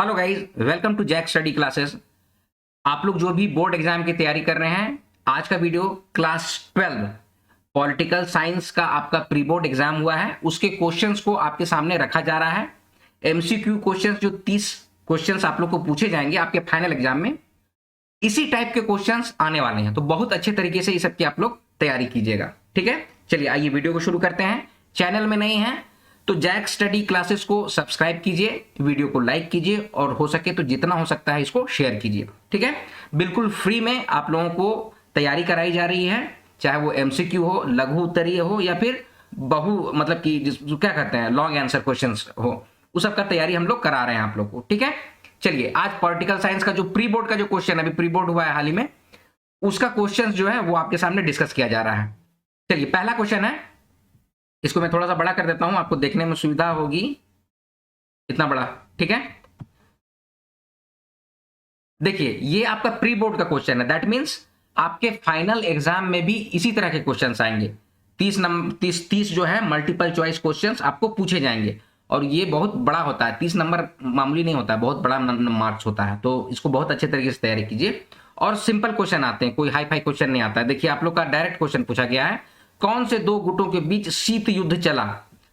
Hello guys, welcome to Jack study classes. आप लोग जो भी बोर्ड एग्जाम की तैयारी कर रहे हैं, आज का वीडियो क्लास 12 पॉलिटिकल साइंस का आपका प्री बोर्ड एग्जाम हुआ है, उसके क्वेश्चंस को आपके सामने रखा जा रहा है। एमसीक्यू क्वेश्चंस जो 30 क्वेश्चंस आप लोग को पूछे जाएंगे आपके फाइनल एग्जाम में, इसी टाइप के क्वेश्चंस आने वाले हैं। तो बहुत अच्छे तरीके से ये सब की आप लोग तैयारी कीजिएगा, ठीक है। चलिए आइए वीडियो को शुरू करते हैं। चैनल में नहीं है तो जैक स्टडी क्लासेस को सब्सक्राइब कीजिए, वीडियो को लाइक कीजिए और हो सके तो जितना हो सकता है इसको शेयर कीजिए, ठीक है। बिल्कुल फ्री में आप लोगों को तैयारी कराई जा रही है, चाहे वो एमसीक्यू हो, लघु उत्तरीय हो या फिर बहु मतलब कि जो क्या कहते हैं लॉन्ग आंसर क्वेश्चंस हो, उस सब का तैयारी हम लोग करा रहे हैं आप लोग को, ठीक है। चलिए आज पॉलिटिकल साइंस का जो प्री बोर्ड का जो क्वेश्चन अभी प्री बोर्ड हुआ है हाल ही में, उसका क्वेश्चन जो है वो आपके सामने डिस्कस किया जा रहा है। चलिए पहला क्वेश्चन है, इसको मैं थोड़ा सा बड़ा कर देता हूं, आपको देखने में सुविधा होगी। इतना बड़ा, ठीक है। देखिए ये आपका प्री बोर्ड का क्वेश्चन है, दैट मींस आपके फाइनल एग्जाम में भी इसी तरह के क्वेश्चंस आएंगे। 30 जो है मल्टीपल चॉइस क्वेश्चंस आपको पूछे जाएंगे और ये बहुत बड़ा होता है। 30 नंबर मामूली नहीं होता है, बहुत बड़ा मार्क्स होता है, तो इसको बहुत अच्छे तरीके से तैयारी कीजिए। और सिंपल क्वेश्चन आते हैं, कोई हाई फाई क्वेश्चन नहीं आता है। देखिए आप लोग का डायरेक्ट क्वेश्चन पूछा गया है, कौन से दो गुटों के बीच शीत युद्ध चला?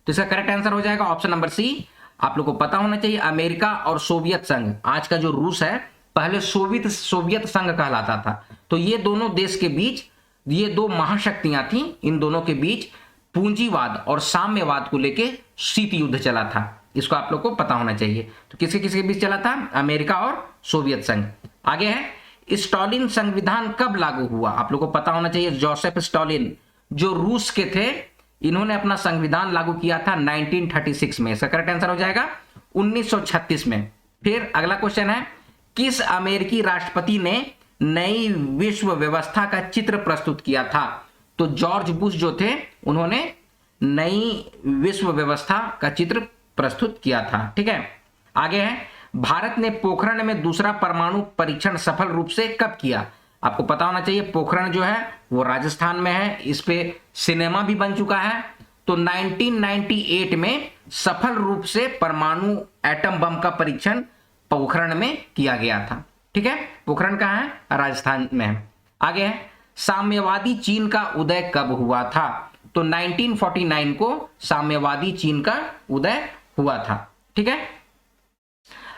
तो इसका करेक्ट आंसर हो जाएगा ऑप्शन नंबर सी। आप लोग को पता होना चाहिए अमेरिका और सोवियत संघ, आज का जो रूस है पहले सोवियत संघ कहलाता था। तो ये दोनों देश के बीच, ये दो महाशक्तियां थी, इन दोनों के बीच पूंजीवाद और साम्यवाद को लेके शीत युद्ध चला था। इसको आप लोग को पता होना चाहिए। तो किसके किसके बीच चला था? अमेरिका और सोवियत संघ। आगे है, स्टालिन संविधान कब लागू हुआ? आप लोग को पता होना चाहिए, जोसेफ स्टालिन जो रूस के थे, इन्होंने अपना संविधान लागू किया था 1936 में। इसका करेक्ट आंसर हो जाएगा 1936 में। फिर अगला क्वेश्चन है, किस अमेरिकी राष्ट्रपति ने नई विश्व व्यवस्था का चित्र प्रस्तुत किया था? तो जॉर्ज बुश जो थे, उन्होंने नई विश्व व्यवस्था का चित्र प्रस्तुत किया था, ठीक है। आगे है, भारत ने पोखरण में दूसरा परमाणु परीक्षण सफल रूप से कब किया? आपको पता होना चाहिए पोखरण जो है वो राजस्थान में है, इस पे सिनेमा भी बन चुका है। तो 1998 में सफल रूप से परमाणु एटम बम का परीक्षण पोखरण में किया गया था, ठीक है। पोखरण कहाँ है? राजस्थान में है। आगे है, साम्यवादी चीन का उदय कब हुआ था? तो 1949 को साम्यवादी चीन का उदय हुआ था, ठीक है।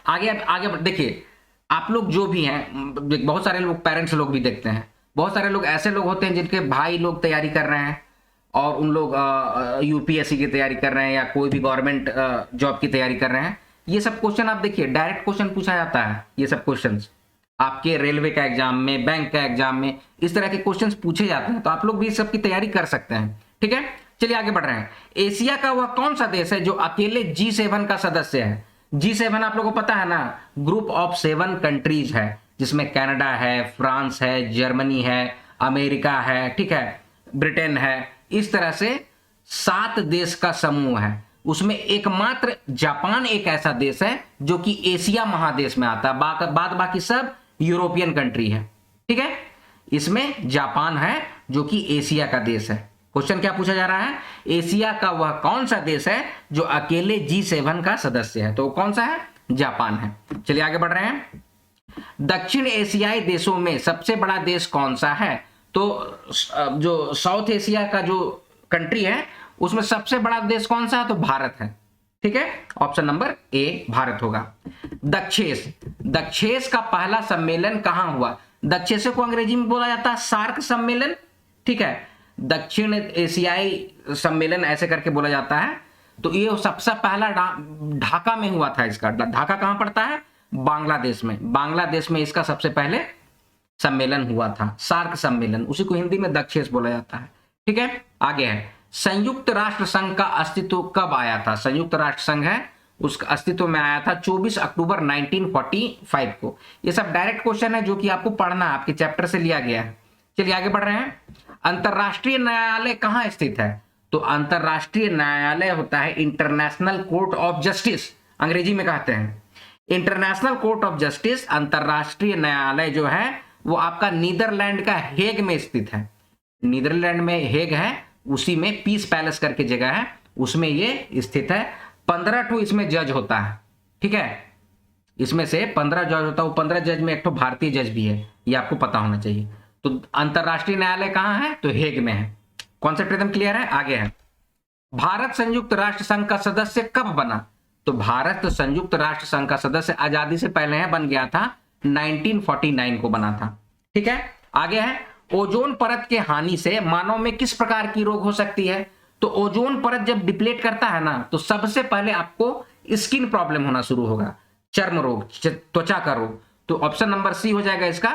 आगे आगे देखिए, आप लोग जो भी हैं, बहुत सारे लोग पेरेंट्स लोग भी देखते हैं, बहुत सारे लोग ऐसे लोग होते हैं जिनके भाई लोग तैयारी कर रहे हैं और उन लोग यूपीएससी की तैयारी कर रहे हैं या कोई भी गवर्नमेंट जॉब की तैयारी कर रहे हैं। ये सब क्वेश्चन आप देखिए, डायरेक्ट क्वेश्चन पूछा जाता है। ये सब क्वेश्चन आपके रेलवे का एग्जाम में, बैंक का एग्जाम में इस तरह के क्वेश्चन पूछे जाते हैं, तो आप लोग भी इस सब की तैयारी कर सकते हैं, ठीक है। चलिए आगे बढ़ रहे हैं। एशिया का वह कौन सा देश है जो अकेले G7 का सदस्य है? G7 आप लोगों को पता है ना, ग्रुप ऑफ 7 कंट्रीज है, जिसमें कनाडा है, फ्रांस है, जर्मनी है, अमेरिका है, ठीक है, ब्रिटेन है। इस तरह से 7 देश का समूह है। उसमें एकमात्र जापान एक ऐसा देश है जो कि एशिया महादेश में आता है, बाद बाकी सब यूरोपियन कंट्री है, ठीक है। इसमें जापान है जो कि एशिया का देश है। क्वेश्चन क्या पूछा जा रहा है? एशिया का वह कौन सा देश है जो अकेले G7 का सदस्य है? तो कौन सा है? जापान है। चलिए आगे बढ़ रहे हैं। दक्षिण एशियाई देशों में सबसे बड़ा देश कौन सा है? तो जो साउथ एशिया का जो कंट्री है उसमें सबसे बड़ा देश कौन सा है? तो भारत है, ठीक है। ऑप्शन नंबर ए भारत होगा। दक्षेस का पहला सम्मेलन कहां हुआ? दक्षेस को अंग्रेजी में बोला जाता है सार्क सम्मेलन, ठीक है। दक्षिण एशियाई सम्मेलन ऐसे करके बोला जाता है। तो ये सबसे पहला ढाका में हुआ था। इसका ढाका कहां पड़ता है? बांग्लादेश में। बांग्लादेश में इसका सबसे पहले सम्मेलन हुआ था, सार्क सम्मेलन, उसी को हिंदी में दक्षेस बोला जाता है, ठीक है। आगे है, संयुक्त राष्ट्र संघ का अस्तित्व कब आया था? संयुक्त राष्ट्र संघ है, उसका अस्तित्व में आया था 24 अक्टूबर 1945 को। ये सब डायरेक्ट क्वेश्चन है जो कि आपको पढ़ना है, आपके चैप्टर से लिया गया है। चलिए आगे बढ़ रहे हैं। अंतरराष्ट्रीय न्यायालय कहां स्थित है? तो अंतरराष्ट्रीय न्यायालय होता है इंटरनेशनल कोर्ट ऑफ जस्टिस, अंग्रेजी में कहते हैं। इंटरनेशनल कोर्ट ऑफ जस्टिस, अंतरराष्ट्रीय न्यायालय जो है वो आपका नीदरलैंड का हेग में स्थित है। नीदरलैंड में हेग है, उसी में पीस पैलेस करके जगह है, उसमें ये स्थित है। 15 इसमें जज होता है, ठीक है। इसमें से 15 जज होता है, वो 15 जज में एक तो भारतीय जज भी है, ये आपको पता होना चाहिए। तो अंतरराष्ट्रीय न्यायालय कहाँ है? तो हेग में है। कॉन्सेप्ट एकदम क्लियर है। आगे है, भारत संयुक्त राष्ट्र संघ का सदस्य कब बना? तो भारत संयुक्त राष्ट्र संघ का सदस्य आजादी से पहले है, बन गया था 1949 को बना था। ठीक है। आगे है, ओजोन परत के हानि से मानव में किस प्रकार की रोग हो सकती है? तो ओजोन परत जब डिप्लेट करता है ना, तो सबसे पहले आपको स्किन प्रॉब्लम होना शुरू होगा, चर्म रोग, त्वचा का रोग। तो ऑप्शन नंबर सी हो जाएगा इसका,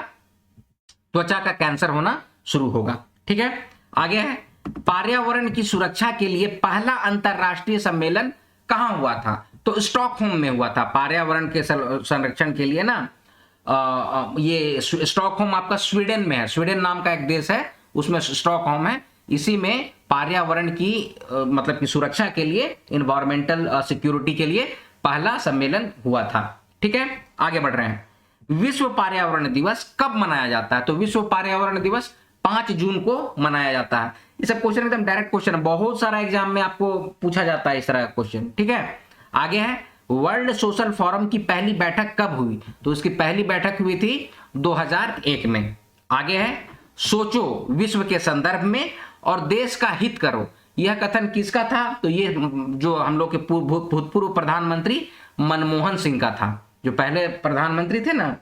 त्वचा का कैंसर होना शुरू होगा। ठीक है। आगे है, पर्यावरण की सुरक्षा के लिए पहला अंतरराष्ट्रीय सम्मेलन कहां हुआ था? तो स्टॉकहोम में हुआ था। पर्यावरण के संरक्षण के लिए ना, ये स्टॉकहोम आपका स्वीडन में है, स्वीडन नाम का एक देश है, उसमें स्टॉकहोम है। इसी में पर्यावरण की मतलब की सुरक्षा के लिए, इन्वायरमेंटल सिक्योरिटी के लिए पहला सम्मेलन हुआ था। ठीक है। आगे बढ़ रहे हैं, विश्व पर्यावरण दिवस कब मनाया जाता है? तो विश्व पर्यावरण दिवस 5 जून को मनाया जाता है। ये सब क्वेश्चन एकदम डायरेक्ट क्वेश्चन है, बहुत सारा एग्जाम में आपको पूछा जाता है इस तरह का क्वेश्चन। ठीक है। आगे है, वर्ल्ड सोशल फोरम की पहली बैठक कब हुई? तो इसकी पहली बैठक हुई थी 2001 में। आगे है, सोचो विश्व के संदर्भ में और देश का हित करो, यह कथन किसका था? तो ये जो हम लोग के भूतपूर्व प्रधानमंत्री मनमोहन सिंह का था, जो पहले प्रधानमंत्री थे ना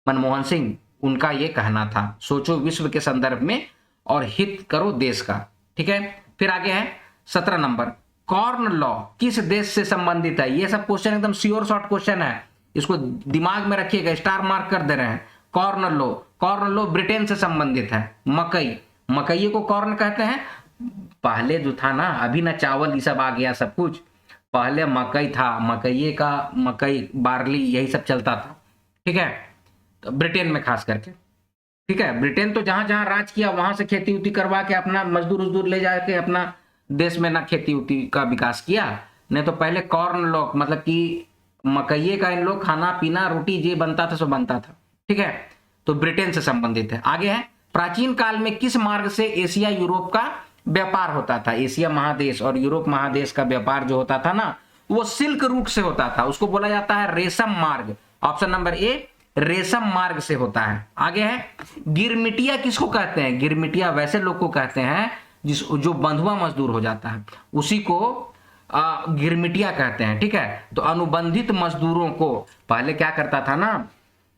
मनमोहन सिंह, उनका ये कहना था, सोचो विश्व के संदर्भ में और हित करो देश का। ठीक है। फिर आगे है 17 नंबर, कॉर्न लॉ किस देश से संबंधित है? ये सब क्वेश्चन एकदम श्योर शॉर्ट क्वेश्चन है, इसको दिमाग में रखिएगा, स्टार मार्क कर दे रहे हैं। कॉर्न लॉ ब्रिटेन से संबंधित है। मकई को कॉर्न कहते हैं। पहले जो था ना, अभी ना चावल ये सब आ गया सब कुछ, पहले मकई था, मकई बार्ली यही सब चलता था। ठीक है। तो ब्रिटेन में खास करके। ठीक है। ब्रिटेन तो जहां जहां राज किया वहां से खेती उती करवा के अपना मजदूर ले जाके अपना देश में ना खेती उती का विकास किया। नहीं तो पहले कॉर्न लॉ मतलब कि मकई का इन लोग खाना पीना रोटी जो बनता था सो बनता था। ठीक है। तो ब्रिटेन से संबंधित है। आगे है, प्राचीन काल में किस मार्ग से एशिया यूरोप का व्यापार होता था? एशिया महादेश और यूरोप महादेश का व्यापार जो होता था ना, वो सिल्क रूट से होता था, उसको बोला जाता है रेशम मार्ग। ऑप्शन नंबर ए, रेशम मार्ग से होता है। आगे है, गिरमिटिया किसको कहते हैं? गिरमिटिया वैसे लोग को कहते हैं जो बंधुआ मजदूर हो जाता है, उसी को गिरमिटिया कहते हैं। ठीक है। तो अनुबंधित मजदूरों को पहले क्या करता था ना,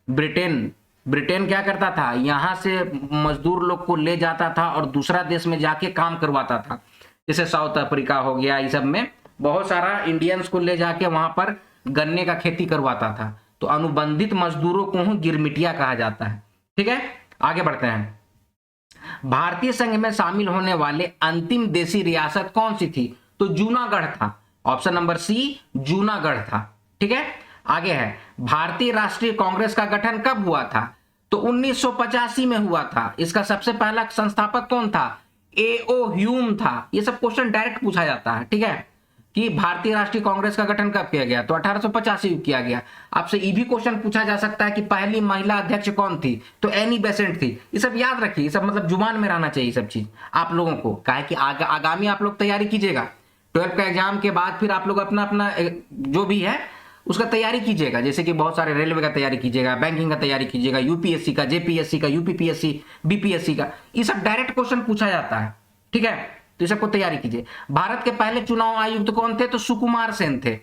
ब्रिटेन क्या करता था, यहां से मजदूर लोग को ले जाता था और दूसरा देश में जाके काम करवाता था। जैसे साउथ अफ्रीका हो गया, इस सब में बहुत सारा इंडियंस को ले जाके वहां पर गन्ने का खेती करवाता था। तो अनुबंधित मजदूरों को गिरमिटिया कहा जाता है। ठीक है। आगे बढ़ते हैं, भारतीय संघ में शामिल होने वाले अंतिम देशी रियासत कौन सी थी? तो जूनागढ़ था। ऑप्शन नंबर सी, जूनागढ़ था। ठीक है। आगे है, भारतीय राष्ट्रीय कांग्रेस का गठन कब हुआ था? तो 1985 में हुआ था। इसका सबसे पहला संस्थापक कौन था? A.O. ह्यूम था। ये सब क्वेश्चन डायरेक्ट पूछा जाता है। ठीक है, कि भारतीय राष्ट्रीय कांग्रेस का गठन कब किया गया? तो 1885 में किया गया। आपसे ये भी क्वेश्चन पूछा जा सकता है कि पहली महिला अध्यक्ष कौन थी? तो एनी बेसेंट थी। ये सब याद रखिए, ये सब मतलब जुबान में रहना चाहिए सब चीज आप लोगों को। काहे कि आगामी आप लोग तैयारी कीजिएगा 12th का एग्जाम के बाद, फिर आप लोग अपना अपना जो भी है उसका तैयारी कीजिएगा। जैसे कि बहुत सारे रेलवे का तैयारी कीजिएगा, बैंकिंग का तैयारी कीजिएगा, यूपीएससी का, जेपीएससी का, यूपीपीएससी, बीपीएससी का, ये सब डायरेक्ट क्वेश्चन पूछा जाता है। ठीक है, तो ये सबको तैयारी कीजिए। भारत के पहले चुनाव आयुक्त कौन थे? तो सुकुमार सेन थे।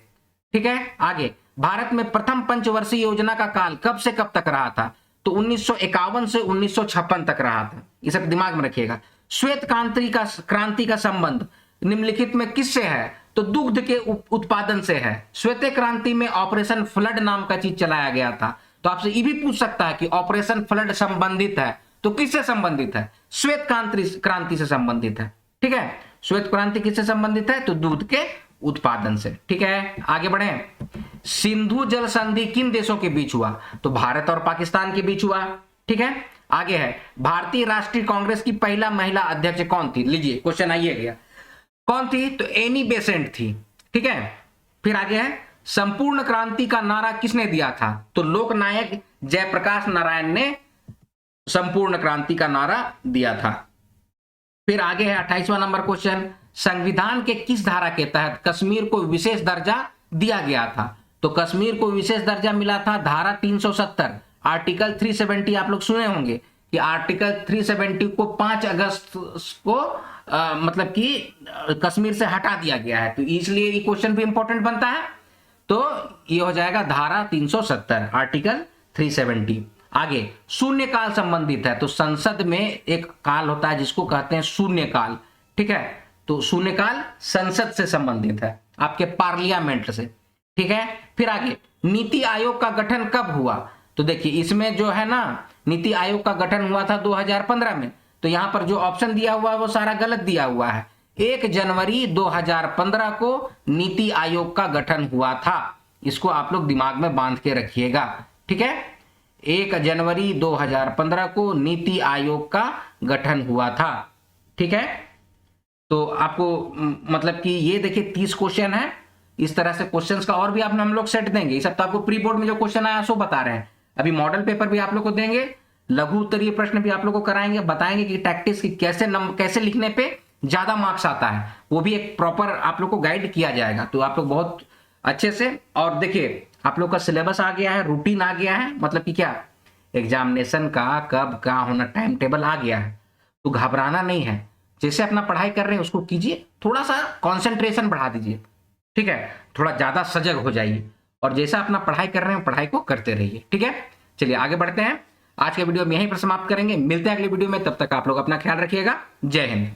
ठीक है। आगे, भारत में प्रथम पंचवर्षीय योजना का काल कब से कब तक रहा था? तो 1951 से 1956 तक रहा था। ये सब दिमाग में रखिएगा। श्वेत क्रांति का संबंध निम्नलिखित में किससे है? तो दुग्ध के उत्पादन से है। श्वेत क्रांति में ऑपरेशन फ्लड नाम का चीज चलाया गया था। तो आपसे ये भी पूछ सकता है कि ऑपरेशन फ्लड संबंधित है तो किससे संबंधित है? श्वेत क्रांति से संबंधित है। ठीक है, श्वेत क्रांति किससे संबंधित है? तो दूध के उत्पादन से। ठीक है, आगे बढ़े। सिंधु जल संधि किन देशों के बीच हुआ? तो भारत और पाकिस्तान के बीच हुआ। ठीक है, आगे है, भारतीय राष्ट्रीय कांग्रेस की पहला महिला अध्यक्ष कौन थी? लीजिए क्वेश्चन आइए गया, कौन थी? तो एनी बेसेंट थी। ठीक है, फिर आगे है, संपूर्ण क्रांति का नारा किसने दिया था? तो लोकनायक जयप्रकाश नारायण ने संपूर्ण क्रांति का नारा दिया था। फिर आगे है 28वां नंबर क्वेश्चन, संविधान के किस धारा के तहत कश्मीर को विशेष दर्जा दिया गया था? तो कश्मीर को विशेष दर्जा मिला था धारा 370, आर्टिकल 370 आप लोग सुने होंगे कि आर्टिकल 370 को 5 अगस्त को मतलब कि कश्मीर से हटा दिया गया है, तो इसलिए ये क्वेश्चन भी इंपॉर्टेंट बनता है। तो ये हो जाएगा धारा 370 आर्टिकल 370। आगे शून्य काल संबंधित है, तो संसद में एक काल होता है जिसको कहते हैं शून्य काल, ठीक है। तो शून्य काल संसद से संबंधित है, आपके पार्लियामेंट से, ठीक है। फिर आगे नीति आयोग का गठन कब हुआ, तो देखिए इसमें जो है ना नीति आयोग का गठन हुआ था 2015 में, तो यहां पर जो ऑप्शन दिया हुआ है वो सारा गलत दिया हुआ है। 1 जनवरी 2015 को नीति आयोग का गठन हुआ था, इसको आप लोग दिमाग में बांध के रखिएगा, ठीक है। 1 जनवरी 2015 को नीति आयोग का गठन हुआ था, ठीक है। तो आपको मतलब कि ये देखिए 30 क्वेश्चन है, इस तरह से क्वेश्चंस का और भी आप हम लोग सेट देंगे। ये सब तो आपको प्री बोर्ड में जो क्वेश्चन आया सो बता रहे हैं, अभी मॉडल पेपर भी आप लोग को देंगे, लघु उत्तरीय प्रश्न भी आप लोग को कराएंगे, बताएंगे कि टैक्टिक्स की कैसे लिखने पे ज्यादा मार्क्स आता है, वो भी एक प्रॉपर आप लोग को गाइड किया जाएगा। तो आप लोग बहुत अच्छे से, और देखिए आप लोग का सिलेबस आ गया है, रूटीन आ गया है, मतलब कि क्या एग्जामिनेशन का कब क्या होना टाइम टेबल आ गया है, तो घबराना नहीं है। जैसे अपना पढ़ाई कर रहे हैं उसको कीजिए, थोड़ा सा कंसंट्रेशन बढ़ा दीजिए, ठीक है, थोड़ा ज्यादा सजग हो जाइए, और जैसा अपना पढ़ाई कर रहे हैं पढ़ाई को करते रहिए, ठीक है। चलिए आगे बढ़ते हैं, आज के वीडियो में यहीं पर समाप्त करेंगे, मिलते हैं अगले वीडियो में, तब तक आप लोग अपना ख्याल रखिएगा। जय हिंद।